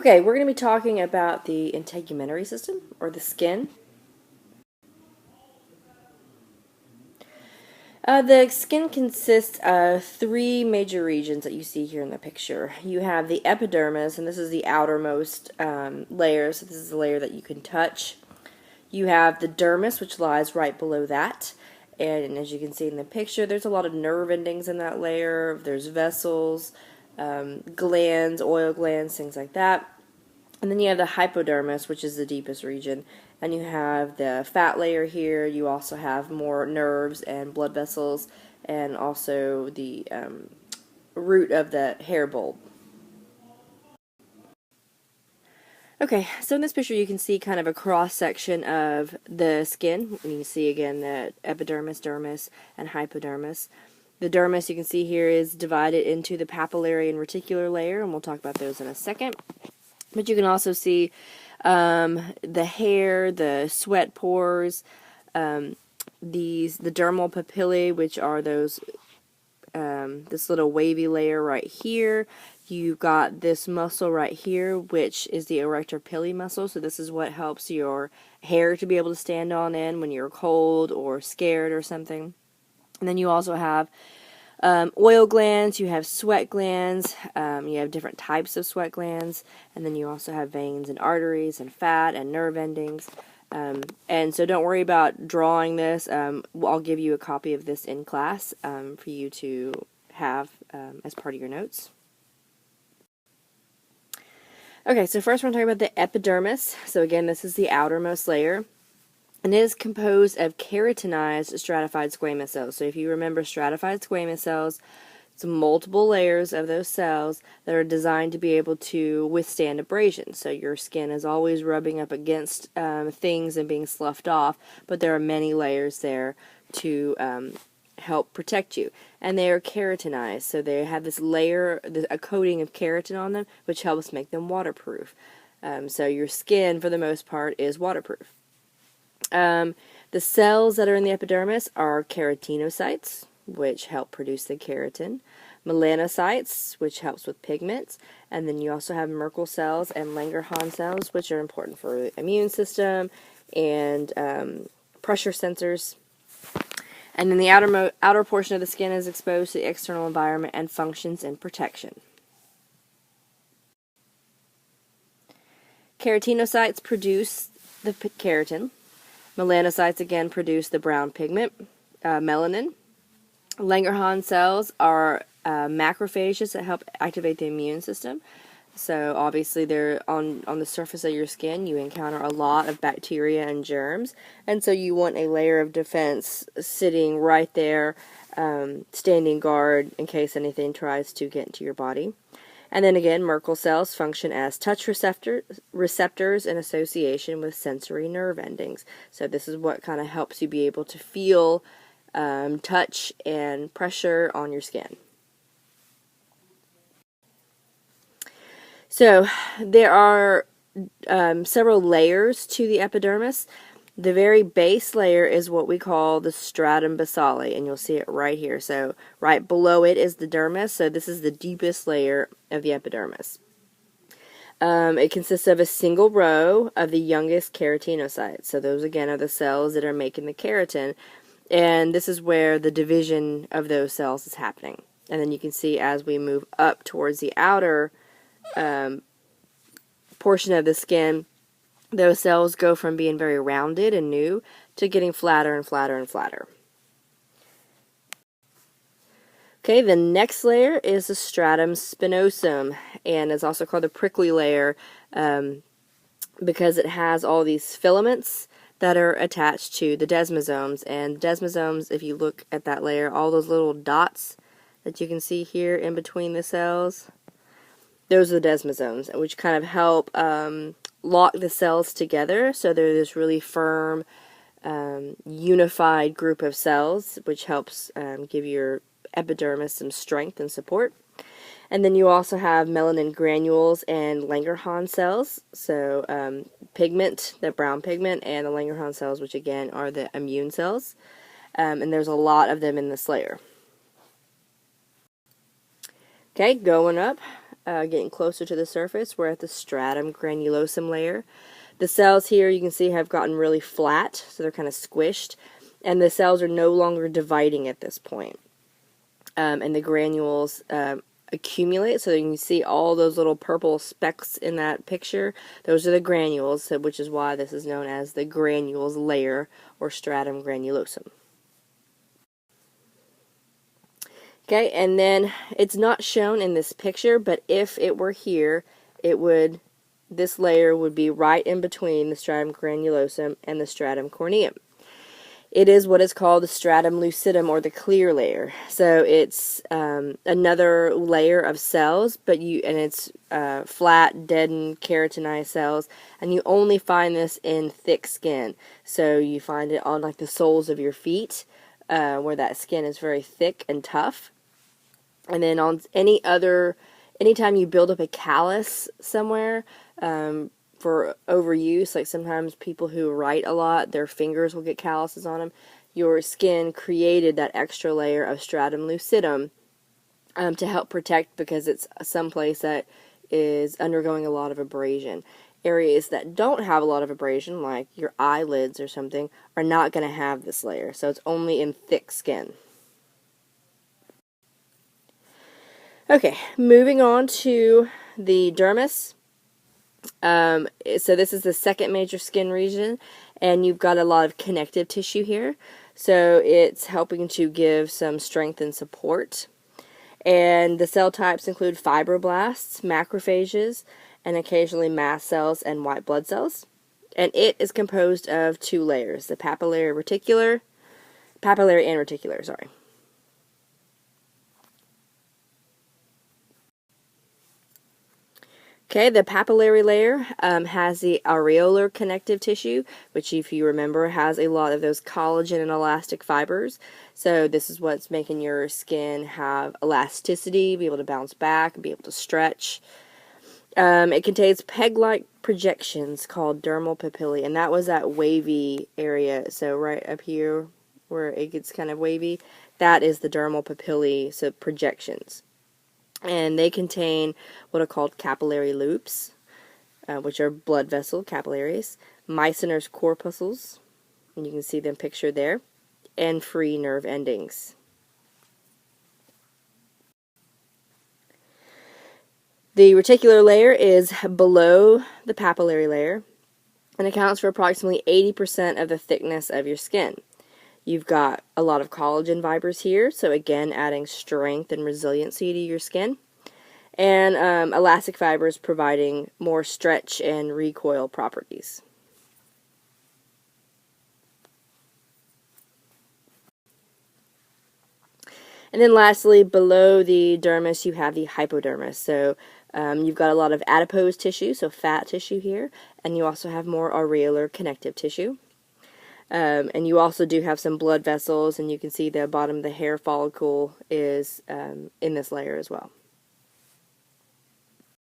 Okay, we're going to be talking about the integumentary system, or the skin. The skin consists of three major regions that you see here in the picture. You have the epidermis, and this is the outermost layer, so this is the layer that you can touch. You have the dermis, which lies right below that, and as you can see in the picture, there's a lot of nerve endings in that layer. There's vessels, glands, oil glands, things like that. And then you have the hypodermis, which is the deepest region, and you have the fat layer here. You also have more nerves and blood vessels, and also the root of the hair bulb. Okay, so in this picture you can see kind of a cross-section of the skin. And you can see again the epidermis, dermis, and hypodermis. The dermis, you can see here, is divided into the papillary and reticular layer, and we'll talk about those in a second. But you can also see the hair, the sweat pores, the dermal papillae, which are those this little wavy layer right here. You've got this muscle right here, which is the erector pili muscle. So this is what helps your hair to be able to stand on end when you're cold or scared or something. And then you also have oil glands, you have sweat glands, you have different types of sweat glands, and then you also have veins and arteries and fat and nerve endings. And so don't worry about drawing this. I'll give you a copy of this in class for you to have as part of your notes. Okay, so first we're going to talk about the epidermis. So again, this is the outermost layer. And it is composed of keratinized stratified squamous cells. So if you remember stratified squamous cells, it's multiple layers of those cells that are designed to be able to withstand abrasion. So your skin is always rubbing up against things and being sloughed off, but there are many layers there to help protect you. And they are keratinized, so they have this layer, a coating of keratin on them, which helps make them waterproof. So your skin, for the most part, is waterproof. The cells that are in the epidermis are keratinocytes, which help produce the keratin, melanocytes, which helps with pigments, and then you also have Merkel cells and Langerhans cells, which are important for the immune system and pressure sensors. And then the outer portion of the skin is exposed to the external environment and functions in protection. Keratinocytes produce the keratin. Melanocytes again produce the brown pigment, melanin. Langerhans cells are macrophages that help activate the immune system. So obviously they're on the surface of your skin. You encounter a lot of bacteria and germs, and so you want a layer of defense sitting right there, standing guard in case anything tries to get into your body. And then again, Merkel cells function as touch receptors in association with sensory nerve endings. So this is what kind of helps you be able to feel touch and pressure on your skin. So there are several layers to the epidermis. The very base layer is what we call the stratum basale, and you'll see it right here. So right below it is the dermis, so this is the deepest layer of the epidermis. It consists of a single row of the youngest keratinocytes. So those again are the cells that are making the keratin, and this is where the division of those cells is happening. And then you can see as we move up towards the outer portion of the skin, those cells go from being very rounded and new to getting flatter and flatter and flatter. Okay, the next layer is the stratum spinosum, and it's also called the prickly layer because it has all these filaments that are attached to the desmosomes. And desmosomes, if you look at that layer, all those little dots that you can see here in between the cells, those are the desmosomes, which kind of help lock the cells together so they're this really firm, unified group of cells, which helps give your epidermis some strength and support. And then you also have melanin granules and Langerhans cells, so pigment, the brown pigment, and the Langerhans cells, which again are the immune cells, and there's a lot of them in this layer. Okay, going up, getting closer to the surface. We're at the stratum granulosum layer. The cells here, you can see, have gotten really flat, so they're kind of squished, and the cells are no longer dividing at this point. And the granules accumulate, so you can see all those little purple specks in that picture. Those are the granules, which is why this is known as the granules layer, or stratum granulosum. Okay, and then it's not shown in this picture, but if it were here, this layer would be right in between the stratum granulosum and the stratum corneum. It is what is called the stratum lucidum, or the clear layer. So it's another layer of cells, and it's flat, deadened, keratinized cells, and you only find this in thick skin. So you find it on like the soles of your feet, where that skin is very thick and tough. And then on anytime you build up a callus somewhere, for overuse, like sometimes people who write a lot, their fingers will get calluses on them. Your skin created that extra layer of stratum lucidum to help protect, because it's someplace that is undergoing a lot of abrasion. Areas that don't have a lot of abrasion, like your eyelids or something, are not going to have this layer. So it's only in thick skin. Okay, moving on to the dermis. So this is the second major skin region, and you've got a lot of connective tissue here. So it's helping to give some strength and support. And the cell types include fibroblasts, macrophages, and occasionally mast cells and white blood cells. And it is composed of two layers, the papillary and reticular. Okay, the papillary layer has the areolar connective tissue, which, if you remember, has a lot of those collagen and elastic fibers. So this is what's making your skin have elasticity, be able to bounce back, be able to stretch. It contains peg-like projections called dermal papillae, and that was that wavy area. So right up here where it gets kind of wavy, that is the dermal papillae, so projections. And they contain what are called capillary loops, which are blood vessel capillaries, Meissner's corpuscles, and you can see them pictured there, and free nerve endings. The reticular layer is below the papillary layer and accounts for approximately 80% of the thickness of your skin. You've got a lot of collagen fibers here, so again adding strength and resiliency to your skin. And elastic fibers providing more stretch and recoil properties. And then lastly, below the dermis, you have the hypodermis. So you've got a lot of adipose tissue, so fat tissue here, and you also have more areolar connective tissue. And you also do have some blood vessels, and you can see the bottom of the hair follicle is in this layer as well.